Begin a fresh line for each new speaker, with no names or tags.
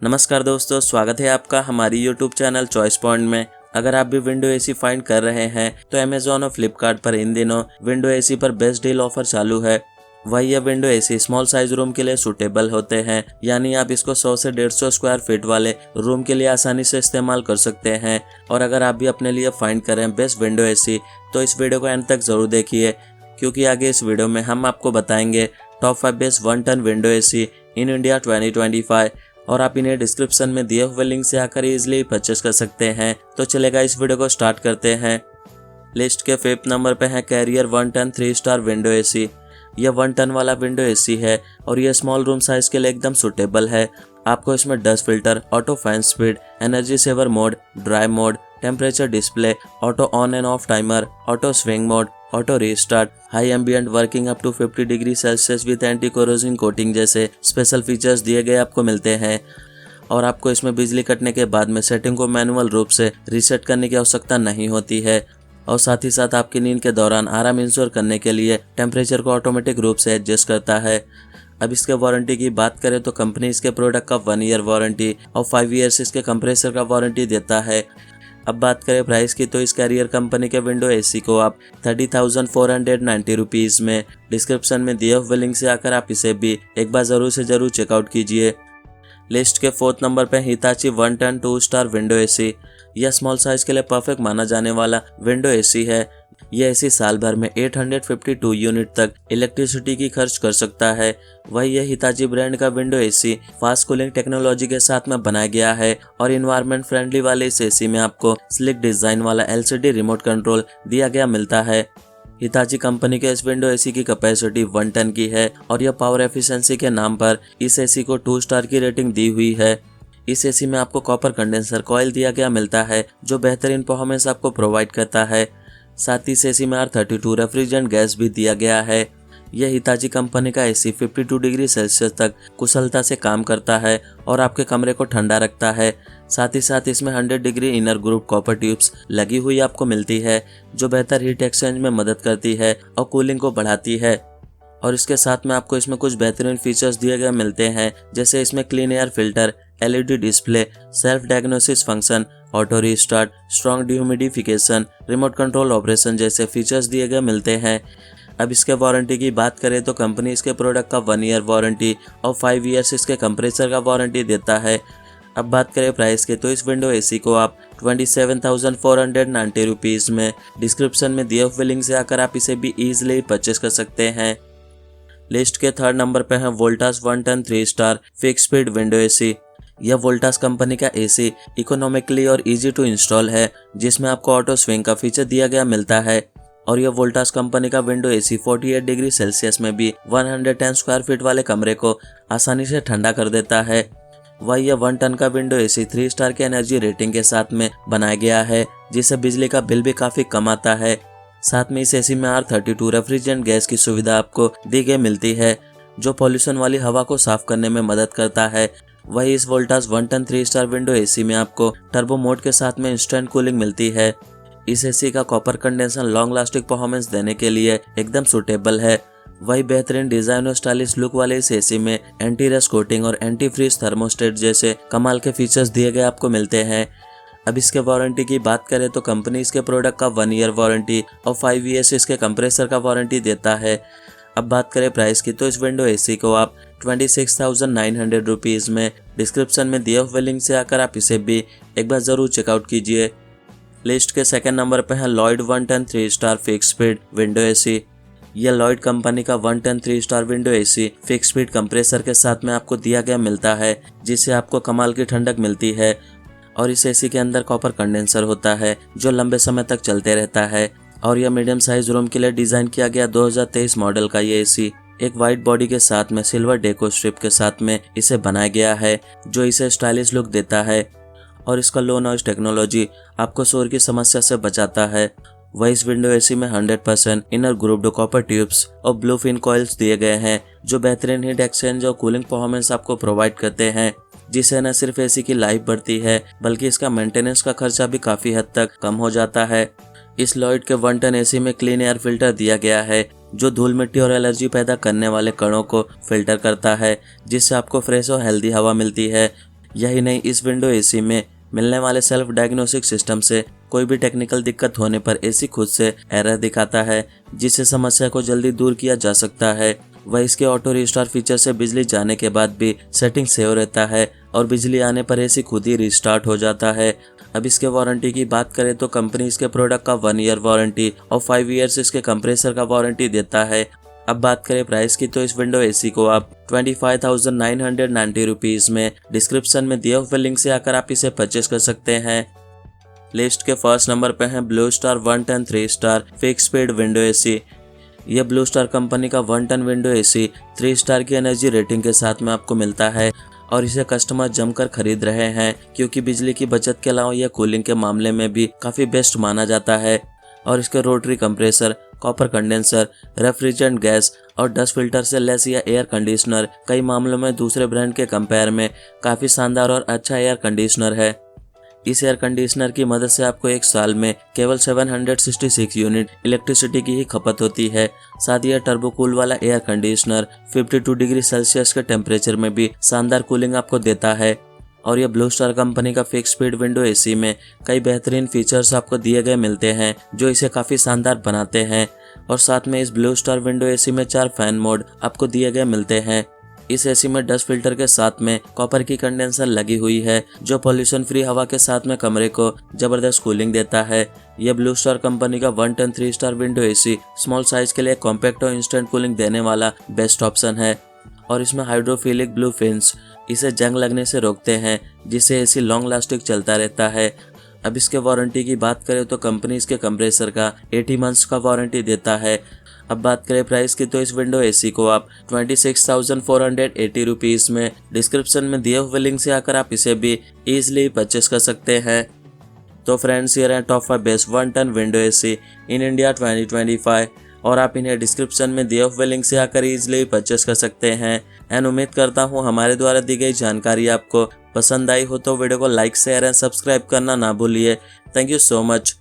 नमस्कार दोस्तों, स्वागत है आपका हमारी YouTube चैनल चॉइस पॉइंट में। अगर आप भी विंडो एसी फाइंड कर रहे हैं तो अमेजॉन और फ्लिपकार्ट पर इन दिनों विंडो एसी पर बेस्ट डील ऑफर चालू है। वही ये window AC small size room के लिए सूटेबल होते हैं, यानी आप इसको 100 से 150 स्क्वायर फीट वाले रूम के लिए आसानी से इस्तेमाल कर सकते हैं। और अगर आप भी अपने लिए फाइंड करें बेस्ट विंडो एसी तो इस वीडियो को एंड तक जरूर देखिए, क्योंकि आगे इस वीडियो में हम आपको बताएंगे top 5 best 1 ton window AC in India 2025 और आप इन्हें डिस्क्रिप्शन में दिए हुए लिंक से आकर इजीली परचेस कर सकते हैं। तो चलेगा, इस वीडियो को स्टार्ट करते हैं। लिस्ट के 5th नंबर पे है carrier 1 ton 3 star window AC. यह 1 टन वाला विंडो एसी है और यह स्मॉल रूम साइज के लिए एकदम सुटेबल है। आपको इसमें dust filter, auto fan speed, energy saver mode, dry mode, temperature display, auto on and off timer, auto swing mode, auto restart, high ambient working up to 50 degree Celsius with anti corrosion coating जैसे special features दिए गए आपको मिलते हैं। और आपको इसमें बिजली कटने के बाद में सेटिंग को मैनुअल रूप से रीसेट करने की आवश्यकता नहीं होती है। और साथ ही साथ आपकी नींद के दौरान आराम इंश्योर करने के लिए टेम्परेचर को ऑटोमेटिक रूप से एडजस्ट करता है। अब इसके वारंटी की बात करें तो कंपनी इसके प्रोडक्ट का 1 ईयर वारंटी और 5 ईयर्स इसके कंप्रेसर का वारंटी देता है। अब बात करें प्राइस की तो इस कैरियर कंपनी के विंडो एसी को आप 30,490 रुपीज़ में डिस्क्रिप्शन में दिए हुए लिंक से आकर आप इसे भी एक बार ज़रूर से ज़रूर चेकआउट कीजिए। लिस्ट के 4th नंबर पे Hitachi 1 ton 2 star window AC. यह स्मॉल साइज के लिए परफेक्ट माना जाने वाला विंडो एसी है। यह एसी साल भर में 852 यूनिट तक इलेक्ट्रिसिटी की खर्च कर सकता है। वही यह हिताची ब्रांड का window AC fast cooling technology के साथ में बनाया गया है और इन्वायरमेंट फ्रेंडली वाले इस एसी में आपको स्लिक डिजाइन वाला LCD रिमोट कंट्रोल दिया गया मिलता है। हिताची कंपनी के इस विंडो एसी की कैपेसिटी 1 टन की है और यह पावर एफिशिएंसी के नाम पर इस एसी को 2 स्टार की रेटिंग दी हुई है। इस एसी में आपको कॉपर कंडेंसर कॉइल दिया गया मिलता है जो बेहतरीन परफॉर्मेंस आपको प्रोवाइड करता है। साथ ही इस एसी में R32 रेफ्रिजरेंट गैस भी दिया गया है। यह हिताची कंपनी का एसी 52 डिग्री सेल्सियस तक कुशलता से काम करता है और आपके कमरे को ठंडा रखता है। साथ ही साथ इसमें 100 degree inner group copper tubes लगी हुई आपको मिलती है जो बेहतर हीट एक्सचेंज में मदद करती है और कूलिंग को बढ़ाती है। और इसके साथ में आपको इसमें कुछ बेहतरीन फीचर्स दिए गए मिलते हैं, जैसे इसमें clean air filter, LED display, self diagnosis function, auto restart, strong dehumidification, remote control operation जैसे फीचर्स दिए गए मिलते हैं। अब इसके वारंटी की बात करें तो कंपनी इसके प्रोडक्ट का 1 ईयर वारंटी और 5 ईयर्स इसके कंप्रेसर का वारंटी देता है। अब बात करें प्राइस की तो इस विंडो एसी को आप 27,490 रुपीज़ में डिस्क्रिप्शन में दिए हुए लिंक से आकर आप इसे भी ईजिली परचेस कर सकते हैं। लिस्ट के 3rd नंबर पे है Voltas 1 ton 3 star fix speed window AC. यह वोल्टास कंपनी का एसी इकोनॉमिकली और इजी टू इंस्टॉल है, जिसमें आपको ऑटो स्विंग का फीचर दिया गया मिलता है। और यह वोल्टास कंपनी का विंडो एसी 48 डिग्री सेल्सियस में भी 110 स्क्वायर फीट वाले कमरे को आसानी से ठंडा कर देता है। वही यह 1 टन का विंडो एसी 3 स्टार के एनर्जी रेटिंग के साथ में बनाया गया है, जिससे बिजली का बिल भी काफी कम आता है। साथ में इस एसी में R32 रेफ्रिजरेंट गैस की सुविधा आपको दी गई मिलती है जो पॉल्यूशन वाली हवा को साफ करने में मदद करता है। वही इस Voltas 1 ton 3 star window AC में आपको टर्बो मोड के साथ में इंस्टेंट कूलिंग मिलती है। इस एसी का copper condenser long lasting performance देने के लिए एकदम सुटेबल है। वही बेहतरीन डिजाइन और स्टाइलिश लुक वाले इस एसी में एंटी रस्ट कोटिंग और एंटी फ्रीज थर्मोस्टेट जैसे कमाल के फीचर्स दिए गए आपको मिलते हैं। अब इसके वारंटी की बात करें तो कंपनी इसके प्रोडक्ट का 1 ईयर वारंटी और 5 ईयर्स इसके कंप्रेसर का वारंटी देता है। अब बात करें प्राइस की तो इस विंडो एसी को आप 26,900 रुपीज़ में डिस्क्रिप्शन में दिए हुए लिंक से आकर आप इसे भी एक बार ज़रूर चेकआउट कीजिए। लिस्ट के 2nd नंबर पे है Lloyd 1 ton 3 star fix speed window AC. यह लॉयड कंपनी का 1 ton 3 star window AC fix speed compressor के साथ में आपको दिया गया मिलता है, जिससे आपको कमाल की ठंडक मिलती है। और इस एसी के अंदर कॉपर कंडेंसर होता है जो लंबे समय तक चलते रहता है। और यह मीडियम साइज रूम के लिए डिजाइन किया गया 2023 मॉडल का ये एसी एक वाइट बॉडी के साथ में सिल्वर डेको स्ट्रिप के साथ में इसे बनाया गया है जो इसे स्टाइलिश लुक देता है। और इसका लो नॉइज टेक्नोलॉजी आपको शोर की समस्या से बचाता है। वही इस विंडो एसी में 100% इनर ग्रुप्ड कॉपर ट्यूब्स और ब्लू फिन कॉइल्स दिए गए हैं जो बेहतरीन हीट एक्सचेंज और कूलिंग परफॉर्मेंस आपको प्रोवाइड करते हैं, जिससे न सिर्फ एसी की लाइफ बढ़ती है बल्कि इसका मेंटेनेंस का खर्चा भी काफी हद तक कम हो जाता है। इस लॉयड के 1 टन एसी में क्लीन एयर फिल्टर दिया गया है जो धूल मिट्टी और एलर्जी पैदा करने वाले कणों को फिल्टर करता है, जिससे आपको फ्रेश और हेल्दी हवा मिलती है। यही नहीं, इस विंडो एसी में मिलने वाले सेल्फ डायग्नोस्टिक सिस्टम से कोई भी टेक्निकल दिक्कत होने पर एसी खुद से एरर दिखाता है, जिससे समस्या को जल्दी दूर किया जा सकता है। वह इसके ऑटो रिस्टार्ट फीचर से बिजली जाने के बाद भी सेटिंग सेव रहता है और बिजली आने पर एसी खुद ही रिस्टार्ट हो जाता है। अब इसके वारंटी की बात करें तो कंपनी इसके प्रोडक्ट का 1 ईयर वारंटी और 5 ईयर्स इसके कंप्रेसर का वारंटी देता है। अब बात करें प्राइस की तो इस विंडो एसी को आप 25,990 रुपीज़ में डिस्क्रिप्शन में दिए हुए लिंक से आकर आप इसे परचेस कर सकते हैं। लिस्ट के फर्स्ट नंबर पे है Blue Star 1 ton 3 star fix speed window AC. यह ब्लू स्टार कंपनी का 1 टन विंडो एसी 3 स्टार की एनर्जी रेटिंग के साथ में आपको मिलता है और इसे कस्टमर जमकर खरीद रहे हैं, क्योंकि बिजली की बचत के अलावा यह कूलिंग के मामले में भी काफ़ी बेस्ट माना जाता है। और इसके rotary compressor, copper condenser, refrigerant gas और डस्ट फिल्टर से लेस यह एयर कंडीशनर कई मामलों में दूसरे ब्रांड के कंपेयर में काफ़ी शानदार और अच्छा एयर कंडीशनर है। इस एयर कंडीशनर की मदद से आपको एक साल में केवल 766 यूनिट इलेक्ट्रिसिटी की ही खपत होती है। साथ ही यह टर्बो कूल वाला एयर कंडीशनर 52 डिग्री सेल्सियस के टेम्परेचर में भी शानदार कूलिंग आपको देता है। और यह ब्लू स्टार कंपनी का फिक्स स्पीड विंडो एसी में कई बेहतरीन फीचर्स आपको दिए गए मिलते हैं, जो इसे काफ़ी शानदार बनाते हैं। और साथ में इस ब्लू स्टार विंडो एसी में 4 फैन मोड आपको दिए गए मिलते हैं। इस एसी में डस्ट फिल्टर के साथ में कॉपर की कंडेंसर लगी हुई है, जो पॉल्यूशन फ्री हवा के साथ में कमरे को जबरदस्त कूलिंग देता है। यह ब्लू स्टार कंपनी का 1 ton 3 star window AC small size के लिए कॉम्पैक्ट और इंस्टेंट कूलिंग देने वाला बेस्ट ऑप्शन है। और इसमें हाइड्रोफिलिक ब्लू फिन्स इसे जंग लगने से रोकते हैं, जिससे एसी लॉन्ग लास्टिंग चलता रहता है। अब इसके वारंटी की बात करें तो कंपनी इसके कंप्रेसर का 80 मंथ्स का वारंटी देता है। अब बात करें प्राइस की तो इस विंडो एसी को आप 26,480 रुपीज़ में डिस्क्रिप्शन में दिए हुए लिंक से आकर आप इसे भी ईजिली परचेस कर सकते हैं। तो फ्रेंड्स, ये रहे top 5 best 1 ton window AC in India 2025 और आप इन्हें डिस्क्रिप्शन में दिए हुए लिंक से आकर ईजिली परचेस कर सकते हैं। एंड उम्मीद करता हूँ हमारे द्वारा दी गई जानकारी आपको पसंद आई हो तो वीडियो को लाइक शेयर एंड सब्सक्राइब करना ना भूलिए। Thank you so much.